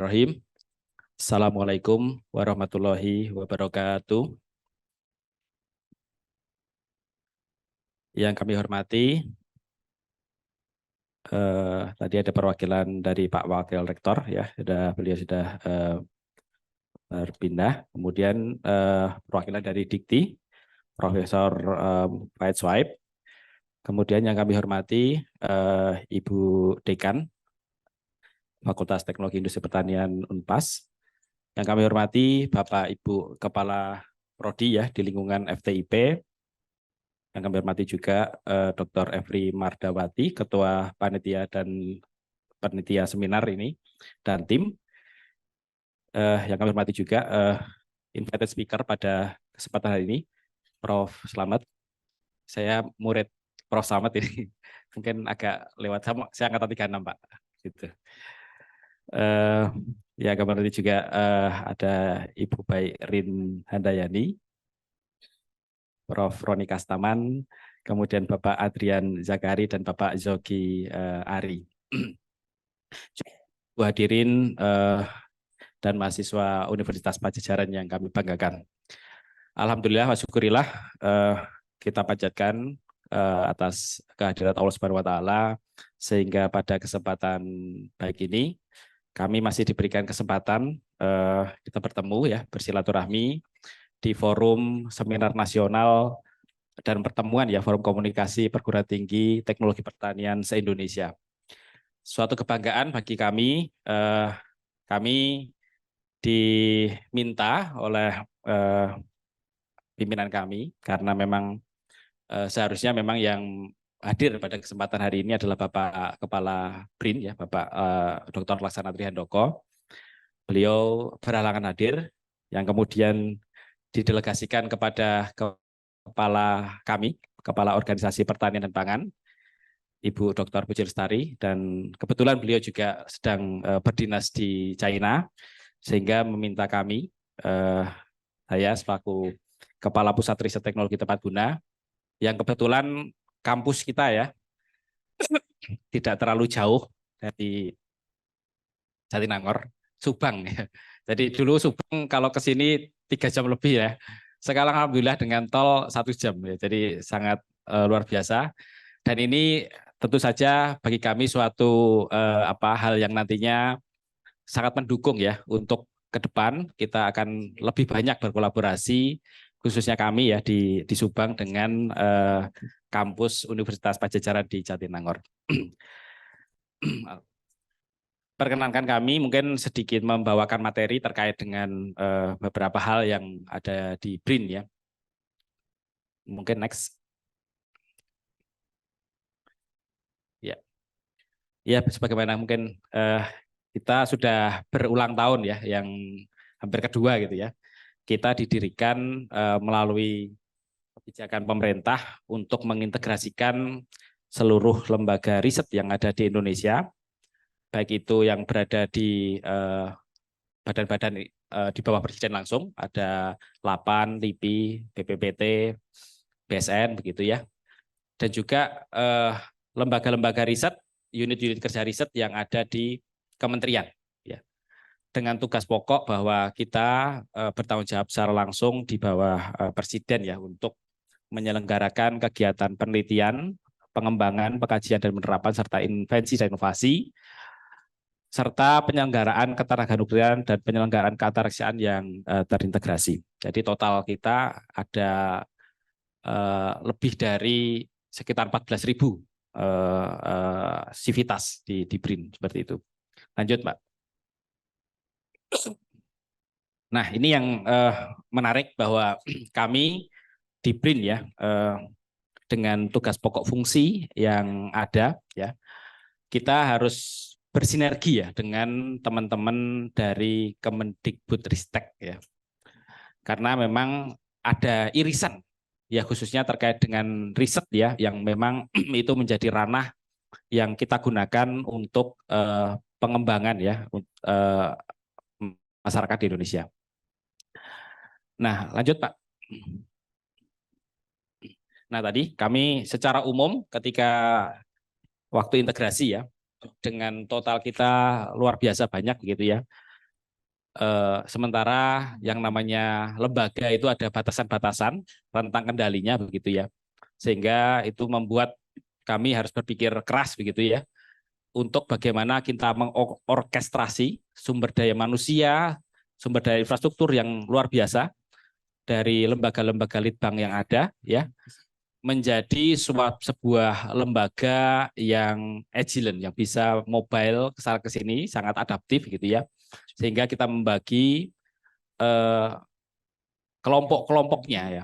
Bismillahirrahmanirrahim. Assalamualaikum warahmatullahi wabarakatuh. Yang kami hormati, tadi ada perwakilan dari Pak Wakil Rektor, ya, beliau sudah berpindah. Kemudian perwakilan dari Dikti, Profesor Fahed Swaib. Kemudian yang kami hormati Ibu Dekan Fakultas Teknologi Industri Pertanian Unpas. Yang kami hormati Bapak Ibu Kepala Prodi ya di lingkungan FTIP. Yang kami hormati juga Dr. Efri Mardawati, Ketua Panitia dan Panitia Seminar ini dan tim. Yang kami hormati juga invited speaker pada kesempatan hari ini, Prof. Slamet. Saya murid Prof. Slamet ini, mungkin agak lewat sama. Saya angkatan 36, Pak. Gitu. Ya, kami hormati juga ada Ibu Baik Rin Handayani, Prof. Roni Kastaman, kemudian Bapak Adrian Zakari dan Bapak Zogi Ari. Hadirin dan mahasiswa Universitas Pajajaran yang kami banggakan. Alhamdulillah wa syukurillah kita panjatkan atas kehadirat Allah Subhanahu wa taala sehingga pada kesempatan baik ini kami masih diberikan kesempatan kita bertemu ya, bersilaturahmi di forum seminar nasional dan pertemuan ya, forum komunikasi perguruan tinggi teknologi pertanian se-Indonesia. Suatu kebanggaan bagi kami, kami diminta oleh pimpinan kami karena memang seharusnya memang yang hadir pada kesempatan hari ini adalah Bapak Kepala BRIN ya, Bapak Dr. Laksana Trihandoko. Beliau berhalangan hadir, yang kemudian didelegasikan kepada kepala kami, Kepala Organisasi Pertanian dan Pangan, Ibu Dr. Puji Lestari, dan kebetulan beliau juga sedang berdinas di China, sehingga meminta kami, saya selaku Kepala Pusat Riset Teknologi Tepat Guna, yang kebetulan kampus kita ya tidak terlalu jauh dari Jatinangor, Subang ya. Jadi dulu Subang kalau ke sini 3 jam lebih ya. Sekarang alhamdulillah dengan tol 1 jam ya. Jadi sangat luar biasa. Dan ini tentu saja bagi kami suatu hal yang nantinya sangat mendukung ya untuk ke depan kita akan lebih banyak berkolaborasi, khususnya kami ya di Subang dengan kampus Universitas Pajajaran di Jatinangor. Perkenankan kami mungkin sedikit membawakan materi terkait dengan beberapa hal yang ada di BRIN ya. Mungkin next. Ya, ya sebagaimana mungkin kita sudah berulang tahun ya, yang hampir kedua gitu ya. Kita didirikan melalui kebijakan pemerintah untuk mengintegrasikan seluruh lembaga riset yang ada di Indonesia, baik itu yang berada di badan-badan di bawah Presiden langsung, ada LAPAN, LIPI, BPPT, BSN, begitu ya, dan juga lembaga-lembaga riset, unit-unit kerja riset yang ada di kementerian, ya, dengan tugas pokok bahwa kita bertanggung jawab secara langsung di bawah Presiden ya untuk menyelenggarakan kegiatan penelitian, pengembangan, pengkajian dan penerapan serta invensi dan inovasi, serta penyelenggaraan ketenaganugrahan dan penyelenggaraan keantaraksiaan yang terintegrasi. Jadi total kita ada lebih dari sekitar 14.000 sivitas di BRIN seperti itu. Lanjut, Mbak. Nah, ini yang menarik bahwa kami di BRIN ya dengan tugas pokok fungsi yang ada ya, kita harus bersinergi ya dengan teman-teman dari Kemendikbudristek ya. Karena memang ada irisan ya, khususnya terkait dengan riset ya, yang memang itu menjadi ranah yang kita gunakan untuk pengembangan ya masyarakat di Indonesia. Nah, lanjut Pak. Nah, tadi kami secara umum ketika waktu integrasi ya, dengan total kita luar biasa banyak gitu ya. Sementara yang namanya lembaga itu ada batasan-batasan rentang kendalinya begitu ya. Sehingga itu membuat kami harus berpikir keras begitu ya untuk bagaimana kita mengorkestrasi sumber daya manusia, sumber daya infrastruktur yang luar biasa dari lembaga-lembaga litbang yang ada ya menjadi sebuah lembaga yang agile, yang bisa mobile kesana ke sini, sangat adaptif gitu ya. Sehingga kita membagi kelompok-kelompoknya ya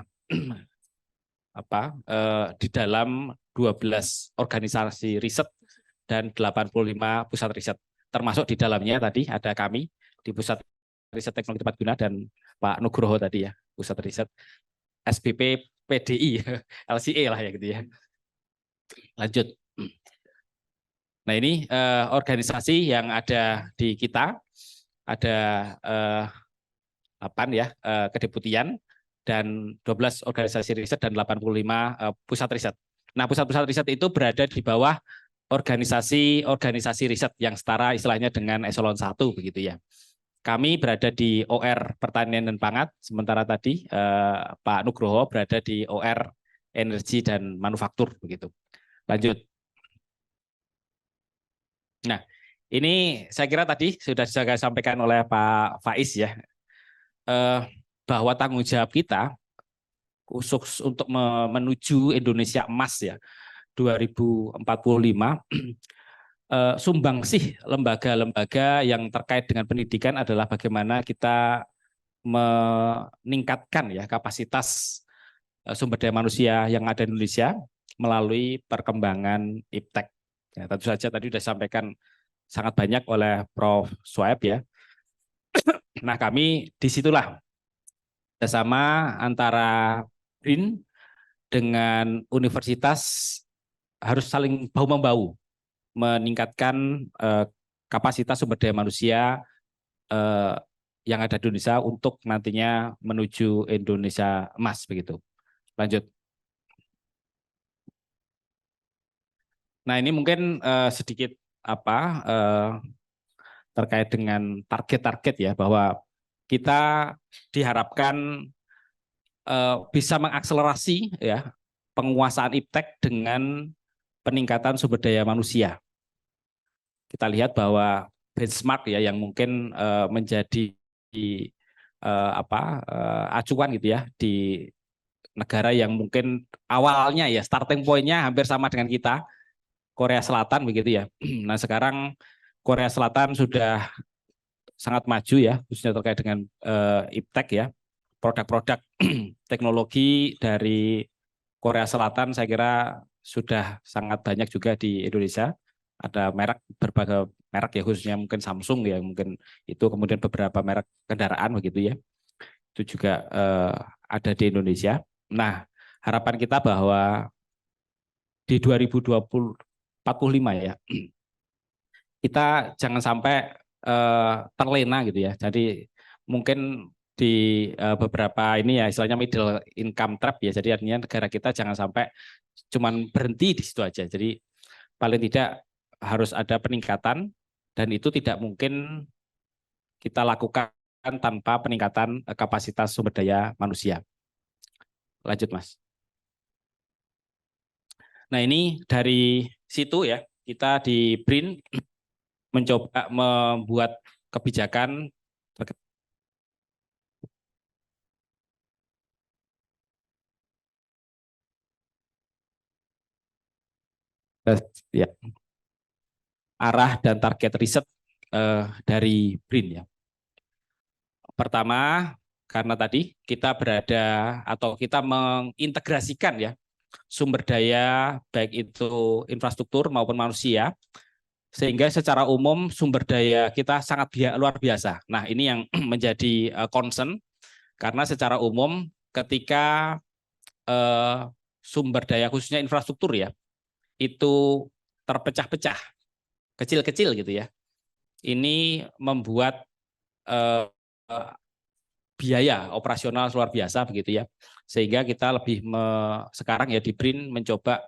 di dalam 12 organisasi riset dan 85 pusat riset. Termasuk di dalamnya tadi ada kami di Pusat Riset Teknologi Tepat Guna dan Pak Nugroho tadi ya, Pusat Riset SBP PDI, LCE lah ya gitu ya. Lanjut. Nah ini organisasi yang ada di kita, ada 8 ya kedeputian dan 12 organisasi riset dan 85 pusat riset. Nah pusat-pusat riset itu berada di bawah organisasi riset yang setara istilahnya dengan eselon 1 begitu ya. Kami berada di OR Pertanian dan Pangan, sementara tadi Pak Nugroho berada di OR Energi dan Manufaktur begitu. Lanjut. Nah, ini saya kira tadi sudah saya sampaikan oleh Pak Faiz ya, bahwa tanggung jawab kita khusus untuk menuju Indonesia Emas ya 2045 sumbangsih lembaga-lembaga yang terkait dengan pendidikan adalah bagaimana kita meningkatkan ya kapasitas sumber daya manusia yang ada di Indonesia melalui perkembangan iptek. Ya, tentu saja tadi sudah disampaikan sangat banyak oleh Prof. Swaib ya. Nah kami disitulah bersama antara BRIN dengan universitas harus saling bahu-membahu meningkatkan kapasitas sumber daya manusia yang ada di Indonesia untuk nantinya menuju Indonesia Emas begitu. Lanjut. Nah ini mungkin sedikit terkait dengan target-target ya bahwa kita diharapkan bisa mengakselerasi ya penguasaan iptek dengan peningkatan sumber daya manusia. Kita lihat bahwa benchmark ya yang mungkin menjadi acuan gitu ya di negara yang mungkin awalnya ya starting point-nya hampir sama dengan kita, Korea Selatan begitu ya. Nah sekarang Korea Selatan sudah sangat maju ya, khususnya terkait dengan iptek ya, produk-produk teknologi dari Korea Selatan saya kira sudah sangat banyak juga di Indonesia. Ada merek, berbagai merek ya, khususnya mungkin Samsung ya, mungkin itu, kemudian beberapa merek kendaraan begitu ya, itu juga ada di Indonesia. Nah harapan kita bahwa di 2045 ya kita jangan sampai terlena gitu ya. Jadi mungkin di beberapa ini ya istilahnya middle income trap ya. Jadi artinya negara kita jangan sampai cuman berhenti di situ aja. Jadi paling tidak harus ada peningkatan dan itu tidak mungkin kita lakukan tanpa peningkatan kapasitas sumber daya manusia. Lanjut Mas. Nah ini dari situ ya kita di BRIN mencoba membuat kebijakan ya, arah dan target riset dari BRIN ya. Pertama, karena tadi kita berada atau kita mengintegrasikan ya sumber daya baik itu infrastruktur maupun manusia, sehingga secara umum sumber daya kita sangat luar biasa. Nah ini yang menjadi concern karena secara umum ketika sumber daya khususnya infrastruktur ya itu terpecah-pecah kecil-kecil gitu ya. Ini membuat biaya operasional luar biasa begitu ya. Sehingga kita lebih sekarang ya di BRIN mencoba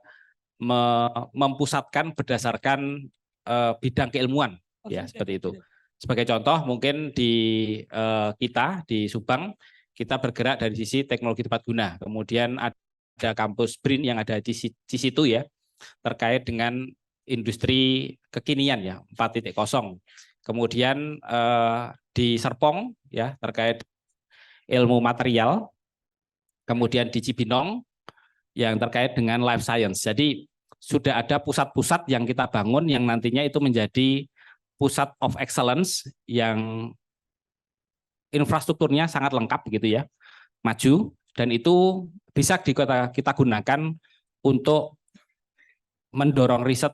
mempusatkan berdasarkan bidang keilmuan ya seperti itu. Sebagai contoh mungkin di kita di Subang kita bergerak dari sisi teknologi tepat guna. Kemudian ada kampus BRIN yang ada di situ ya, terkait dengan industri kekinian ya 4.0. Kemudian di Serpong ya terkait ilmu material. Kemudian di Cibinong yang terkait dengan life science. Jadi sudah ada pusat-pusat yang kita bangun yang nantinya itu menjadi pusat of excellence yang infrastrukturnya sangat lengkap gitu ya, maju, dan itu bisa kita gunakan untuk mendorong riset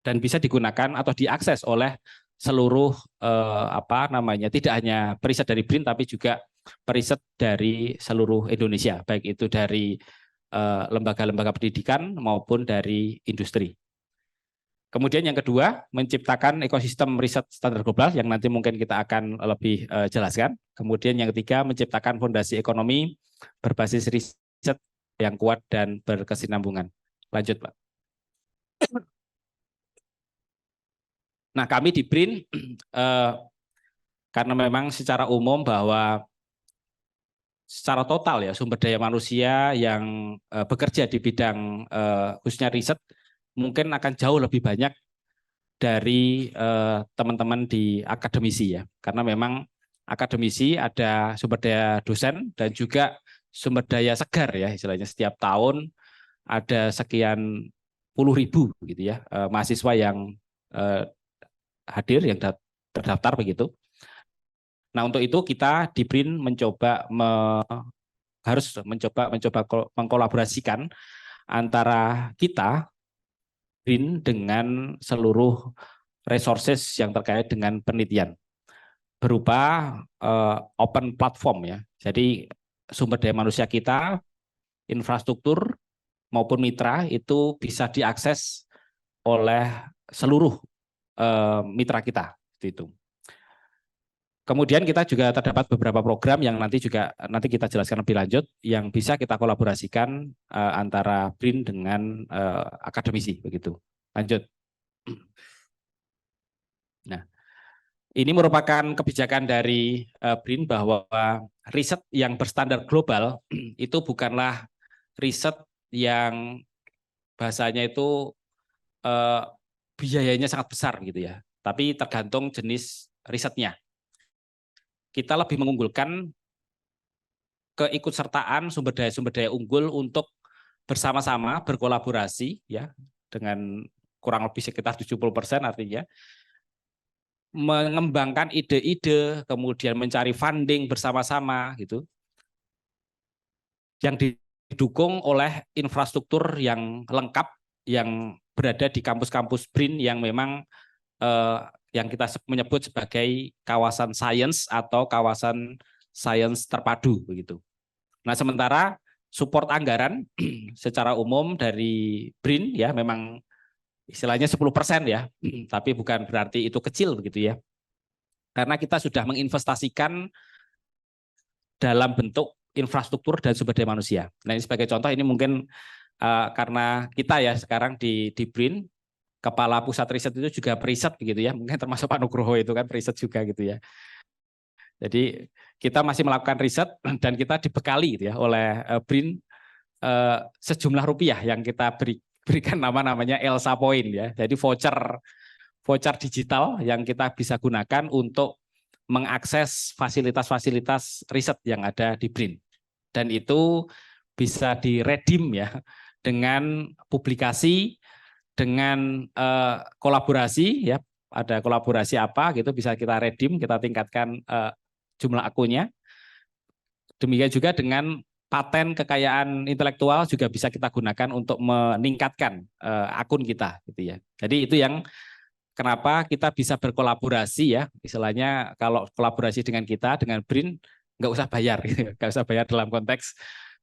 dan bisa digunakan atau diakses oleh seluruh tidak hanya periset dari BRIN tapi juga periset dari seluruh Indonesia, baik itu dari lembaga-lembaga pendidikan maupun dari industri. Kemudian yang kedua, menciptakan ekosistem riset standar global yang nanti mungkin kita akan lebih jelaskan. Kemudian yang ketiga, menciptakan fondasi ekonomi berbasis riset yang kuat dan berkesinambungan. Lanjut, Pak. Nah, kami di BRIN karena memang secara umum bahwa secara total ya sumber daya manusia yang bekerja di bidang khususnya riset mungkin akan jauh lebih banyak dari teman-teman di akademisi ya, karena memang akademisi ada sumber daya dosen dan juga sumber daya segar ya, istilahnya setiap tahun ada sekian puluh ribu gitu ya mahasiswa yang hadir yang terdaftar begitu. Nah untuk itu kita di BRIN harus mencoba mengkolaborasikan antara kita BRIN dengan seluruh resources yang terkait dengan penelitian berupa open platform ya. Jadi sumber daya manusia kita, infrastruktur maupun mitra itu bisa diakses oleh seluruh mitra kita itu. Kemudian kita juga terdapat beberapa program yang nanti kita jelaskan lebih lanjut yang bisa kita kolaborasikan antara BRIN dengan akademisi begitu. Lanjut. Nah, ini merupakan kebijakan dari BRIN bahwa riset yang berstandar global itu bukanlah riset yang bahasanya itu biayanya sangat besar gitu ya, tapi tergantung jenis risetnya. Kita lebih mengunggulkan keikutsertaan sumber daya unggul untuk bersama-sama berkolaborasi ya dengan kurang lebih sekitar 70% artinya mengembangkan ide-ide, kemudian mencari funding bersama-sama gitu, yang didukung oleh infrastruktur yang lengkap yang berada di kampus-kampus BRIN yang memang yang kita menyebut sebagai kawasan sains atau kawasan sains terpadu begitu. Nah sementara support anggaran secara umum dari BRIN ya memang istilahnya 10% ya, tapi bukan berarti itu kecil begitu ya. Karena kita sudah menginvestasikan dalam bentuk infrastruktur dan sumber daya manusia. Nah ini sebagai contoh ini mungkin karena kita ya sekarang di BRIN, kepala pusat riset itu juga periset begitu ya, mungkin termasuk Pak Nugroho itu kan periset juga gitu ya. Jadi kita masih melakukan riset dan kita dibekali gitu ya oleh BRIN sejumlah rupiah yang kita berikan namanya Elsa Point ya. Jadi voucher digital yang kita bisa gunakan untuk mengakses fasilitas-fasilitas riset yang ada di BRIN. Dan itu bisa diredeem ya dengan publikasi, dengan kolaborasi ya, ada kolaborasi apa gitu bisa kita redeem, kita tingkatkan jumlah akunnya. Demikian juga dengan paten kekayaan intelektual juga bisa kita gunakan untuk meningkatkan akun kita gitu ya. Jadi itu yang kenapa kita bisa berkolaborasi ya, istilahnya kalau kolaborasi dengan kita, dengan BRIN nggak usah bayar, nggak usah bayar dalam konteks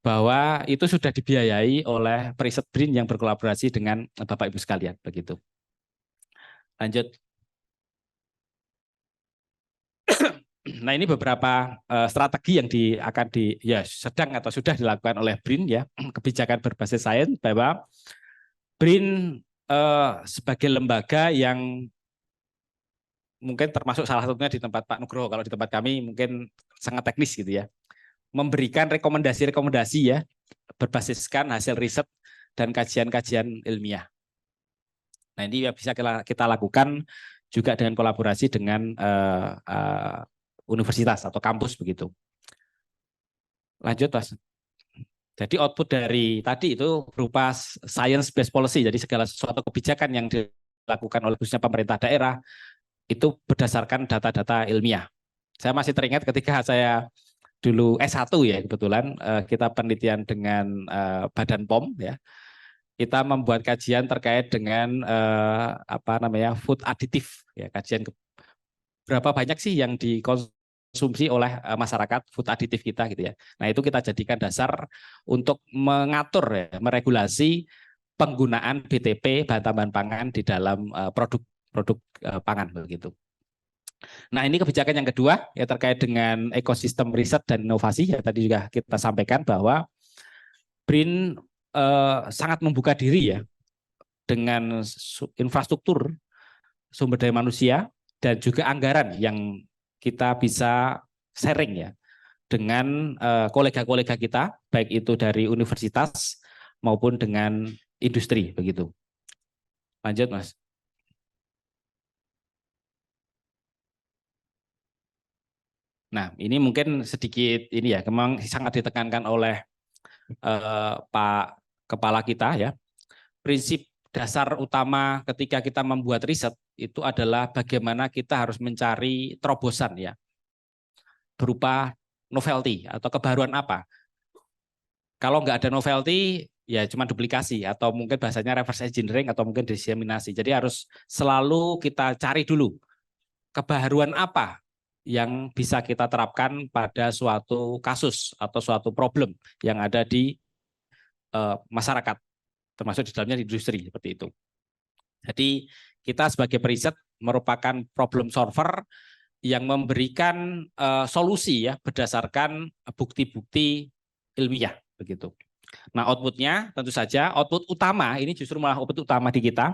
bahwa itu sudah dibiayai oleh periset BRIN yang berkolaborasi dengan Bapak Ibu sekalian begitu. Lanjut. Nah ini beberapa strategi yang sedang atau sudah dilakukan oleh BRIN ya, kebijakan berbasis sains bahwa BRIN sebagai lembaga yang mungkin termasuk salah satunya di tempat Pak Nugroho, kalau di tempat kami mungkin sangat teknis gitu ya, memberikan rekomendasi-rekomendasi ya berbasiskan hasil riset dan kajian-kajian ilmiah. Nah ini bisa kita lakukan juga dengan kolaborasi dengan universitas atau kampus begitu. Lanjut Mas. Jadi output dari tadi itu berupa science based policy, jadi segala sesuatu kebijakan yang dilakukan oleh khususnya pemerintah daerah itu berdasarkan data-data ilmiah. Saya masih teringat ketika saya dulu S1 ya, kebetulan kita penelitian dengan Badan POM ya. Kita membuat kajian terkait dengan apa namanya food additive ya, kajian berapa banyak sih yang dikonsumsi oleh masyarakat food additive kita gitu ya. Nah, itu kita jadikan dasar untuk mengatur ya, meregulasi penggunaan BTP bahan tambahan pangan di dalam produk pangan begitu. Nah, ini kebijakan yang kedua ya terkait dengan ekosistem riset dan inovasi ya, tadi juga kita sampaikan bahwa BRIN sangat membuka diri ya dengan infrastruktur sumber daya manusia dan juga anggaran yang kita bisa sharing ya dengan kolega-kolega kita, baik itu dari universitas maupun dengan industri begitu. Lanjut Mas. Nah ini mungkin sedikit ini ya, memang sangat ditekankan oleh Pak Kepala kita ya. Prinsip dasar utama ketika kita membuat riset itu adalah bagaimana kita harus mencari terobosan ya, berupa novelty atau kebaruan apa. Kalau nggak ada novelty, ya cuma duplikasi atau mungkin bahasanya reverse engineering atau mungkin diseminasi. Jadi harus selalu kita cari dulu kebaruan apa yang bisa kita terapkan pada suatu kasus atau suatu problem yang ada di masyarakat, termasuk di dalamnya di industri seperti itu. Jadi kita sebagai periset merupakan problem solver yang memberikan solusi ya berdasarkan bukti-bukti ilmiah begitu. Nah outputnya tentu saja output utama ini justru malah output utama di kita,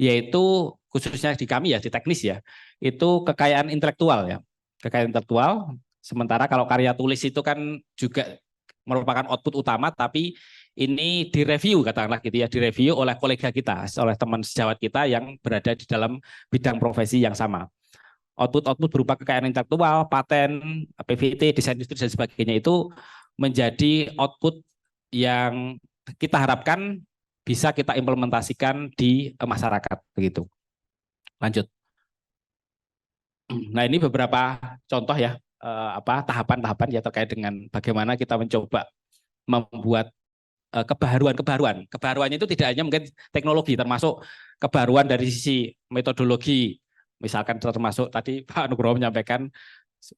yaitu khususnya di kami ya di teknis ya, itu kekayaan intelektual ya, kekayaan intelektual. Sementara kalau karya tulis itu kan juga merupakan output utama, tapi ini direview katakanlah gitu ya, direview oleh kolega kita, oleh teman sejawat kita yang berada di dalam bidang profesi yang sama. Output-output berupa kekayaan intelektual, paten, PVT, desain industri dan sebagainya itu menjadi output yang kita harapkan bisa kita implementasikan di masyarakat begitu. Lanjut. Nah ini beberapa contoh ya tahapan-tahapan ya terkait dengan bagaimana kita mencoba membuat kebaruan-kebaruan. Kebaruannya itu tidak hanya mungkin teknologi, termasuk kebaruan dari sisi metodologi. Misalkan termasuk tadi Pak Nugroho menyampaikan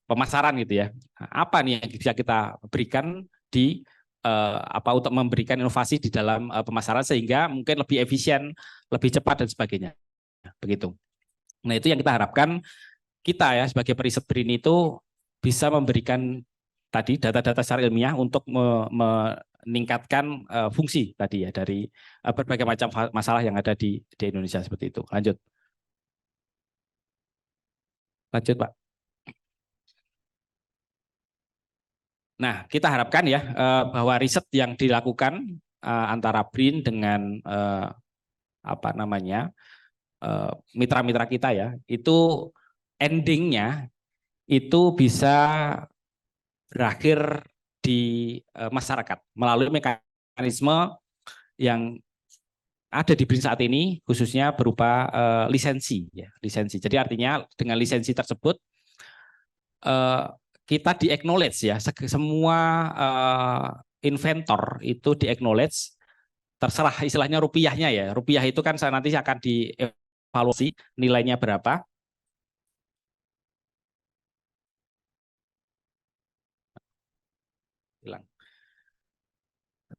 pemasaran gitu ya. Apa nih yang bisa kita berikan di untuk memberikan inovasi di dalam pemasaran sehingga mungkin lebih efisien, lebih cepat dan sebagainya. Begitu. Nah, itu yang kita harapkan kita ya sebagai periset BRIN itu bisa memberikan tadi data-data secara ilmiah untuk meningkatkan fungsi tadi ya dari berbagai macam masalah yang ada di Indonesia seperti itu. Lanjut. Lanjut, Pak. Nah, kita harapkan ya bahwa riset yang dilakukan antara BRIN dengan apa namanya mitra-mitra kita ya, itu endingnya itu bisa berakhir di masyarakat melalui mekanisme yang ada di BRIN saat ini, khususnya berupa lisensi ya, lisensi. Jadi artinya dengan lisensi tersebut kita di-acknowledge ya, semua inventor itu di-acknowledge, terserah istilahnya rupiahnya ya. Rupiah itu kan nanti akan dievaluasi nilainya berapa. Hilang.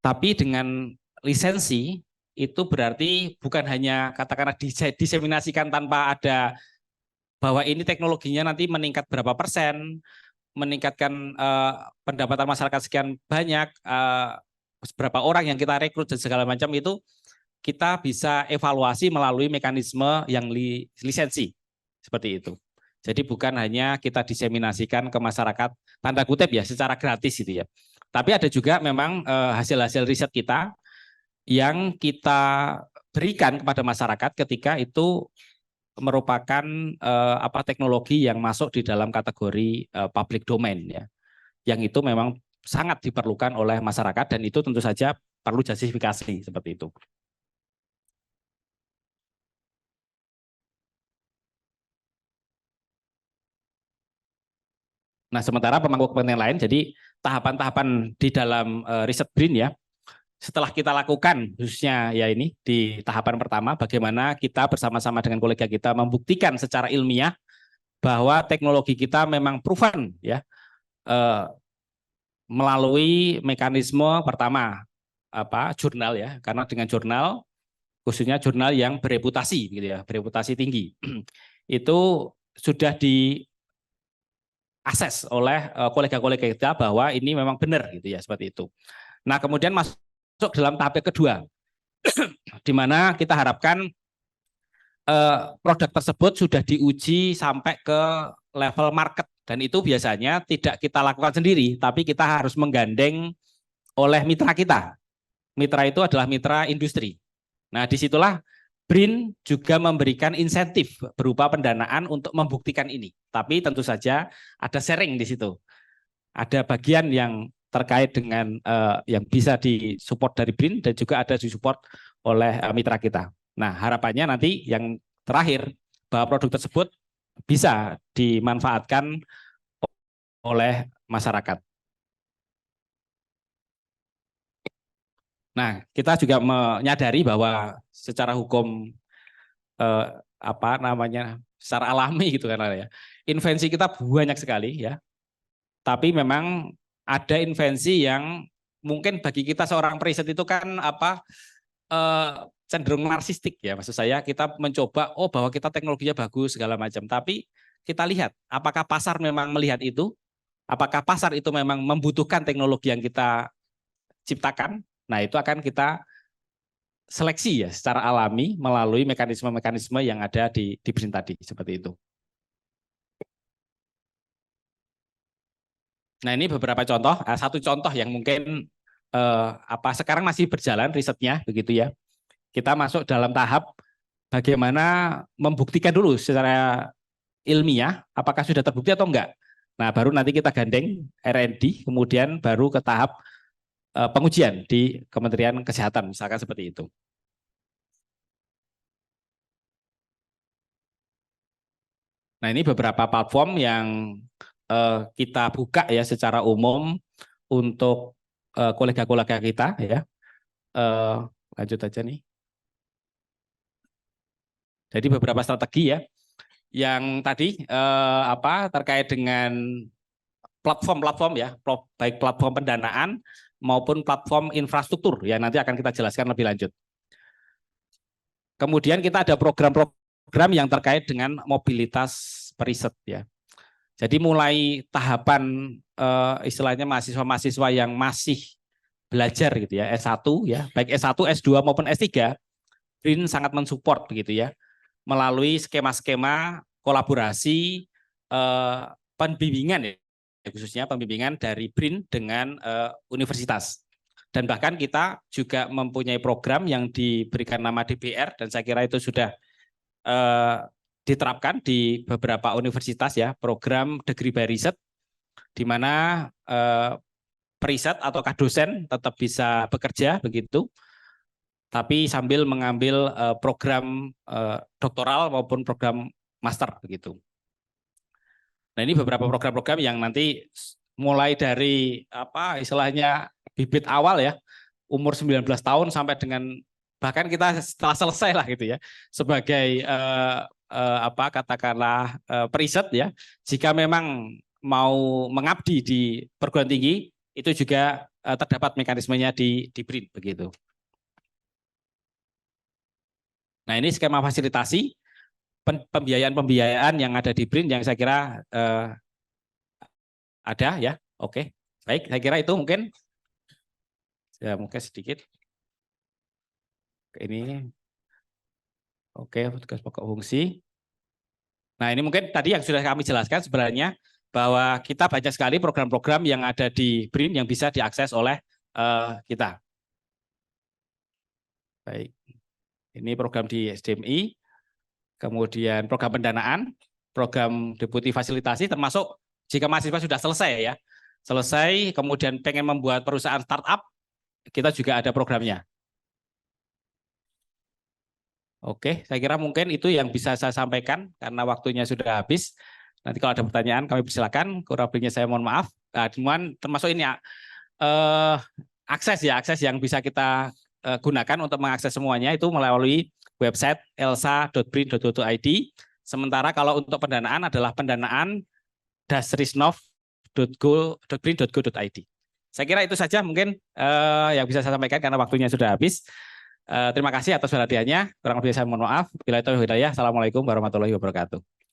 Tapi dengan lisensi itu berarti bukan hanya katakanlah diseminasikan tanpa ada bahwa ini teknologinya nanti meningkat berapa persen, meningkatkan pendapatan masyarakat sekian banyak, berapa orang yang kita rekrut dan segala macam itu kita bisa evaluasi melalui mekanisme yang lisensi seperti itu. Jadi bukan hanya kita diseminasikan ke masyarakat tanda kutip ya secara gratis gitu ya. Tapi ada juga memang hasil-hasil riset kita yang kita berikan kepada masyarakat ketika itu merupakan teknologi yang masuk di dalam kategori public domain ya. Yang itu memang sangat diperlukan oleh masyarakat dan itu tentu saja perlu justifikasi seperti itu. Nah, sementara pemangku kepentingan lain, jadi tahapan-tahapan di dalam riset BRIN ya, setelah kita lakukan khususnya ya ini di tahapan pertama, bagaimana kita bersama-sama dengan kolega kita membuktikan secara ilmiah bahwa teknologi kita memang proven ya, melalui mekanisme pertama jurnal ya, karena dengan jurnal khususnya jurnal yang bereputasi gitu ya, bereputasi tinggi itu sudah di akses oleh kolega-kolega kita bahwa ini memang benar gitu ya, seperti itu. Nah, kemudian masuk dalam tahap kedua di mana kita harapkan produk tersebut sudah diuji sampai ke level market dan itu biasanya tidak kita lakukan sendiri tapi kita harus menggandeng oleh mitra kita. Mitra itu adalah mitra industri. Nah, disitulah BRIN juga memberikan insentif berupa pendanaan untuk membuktikan ini. Tapi tentu saja ada sharing di situ. Ada bagian yang terkait dengan yang bisa disupport dari BRIN dan juga ada disupport oleh mitra kita. Nah, harapannya nanti yang terakhir bahwa produk tersebut bisa dimanfaatkan oleh masyarakat. Nah, kita juga menyadari bahwa secara hukum secara alami gitu kan ya. Invensi kita banyak sekali ya. Tapi memang ada invensi yang mungkin bagi kita seorang periset itu kan cenderung narsistik ya. Maksud saya kita mencoba bahwa kita teknologinya bagus segala macam, tapi kita lihat apakah pasar memang melihat itu? Apakah pasar itu memang membutuhkan teknologi yang kita ciptakan? Nah, itu akan kita seleksi ya secara alami melalui mekanisme-mekanisme yang ada di BRIN tadi seperti itu. Nah, ini beberapa contoh. Satu contoh yang mungkin sekarang masih berjalan risetnya begitu ya. Kita masuk dalam tahap bagaimana membuktikan dulu secara ilmiah apakah sudah terbukti atau enggak. Nah, baru nanti kita gandeng R&D, kemudian baru ke tahap pengujian di Kementerian Kesehatan, misalkan seperti itu. Nah, ini beberapa platform yang kita buka ya secara umum untuk kolega-kolega kita ya. Lanjut aja nih. Jadi beberapa strategi ya. Yang tadi terkait dengan platform-platform ya, baik platform pendanaan maupun platform infrastruktur ya, nanti akan kita jelaskan lebih lanjut. Kemudian kita ada program-program yang terkait dengan mobilitas periset ya. Jadi mulai tahapan istilahnya mahasiswa-mahasiswa yang masih belajar gitu ya, S1 ya, baik S1, S2 maupun S3, BRIN sangat mensupport begitu ya, melalui skema-skema kolaborasi pembimbingan ya, khususnya pembimbingan dari BRIN dengan universitas. Dan bahkan kita juga mempunyai program yang diberikan nama DBR dan saya kira itu sudah diterapkan di beberapa universitas ya, program Degree by Research di mana periset ataukah dosen tetap bisa bekerja begitu, tapi sambil mengambil program doktoral maupun program master begitu. Nah, ini beberapa program-program yang nanti mulai dari istilahnya bibit awal ya, umur 19 tahun sampai dengan bahkan kita setelah selesai lah gitu ya, sebagai katakanlah periset ya, jika memang mau mengabdi di perguruan tinggi itu juga terdapat mekanismenya di BRIN begitu. Nah, ini skema fasilitasi pembiayaan-pembiayaan yang ada di BRIN yang saya kira ada ya. Oke, baik, saya kira itu mungkin sedikit. Ini oke, tugas pokok fungsi. Nah, ini mungkin tadi yang sudah kami jelaskan sebenarnya bahwa kita banyak sekali program-program yang ada di BRIN yang bisa diakses oleh kita. Baik, ini program di SDMI, kemudian program pendanaan, program deputi fasilitasi, termasuk jika mahasiswa sudah selesai ya, selesai kemudian pengen membuat perusahaan startup, kita juga ada programnya. Oke, saya kira mungkin itu yang bisa saya sampaikan karena waktunya sudah habis. Nanti kalau ada pertanyaan kami persilakan. Kurang lebihnya saya mohon maaf. Nah, cuman termasuk ini ya, akses yang bisa kita gunakan untuk mengakses semuanya itu melalui website elsa.brin.go.id. Sementara kalau untuk pendanaan adalah pendanaan-risnov.brin.go.id. Saya kira itu saja mungkin yang bisa saya sampaikan karena waktunya sudah habis. Terima kasih atas perhatiannya. Kurang lebih saya mohon maaf. Bila itu hidayah. Assalamualaikum warahmatullahi wabarakatuh.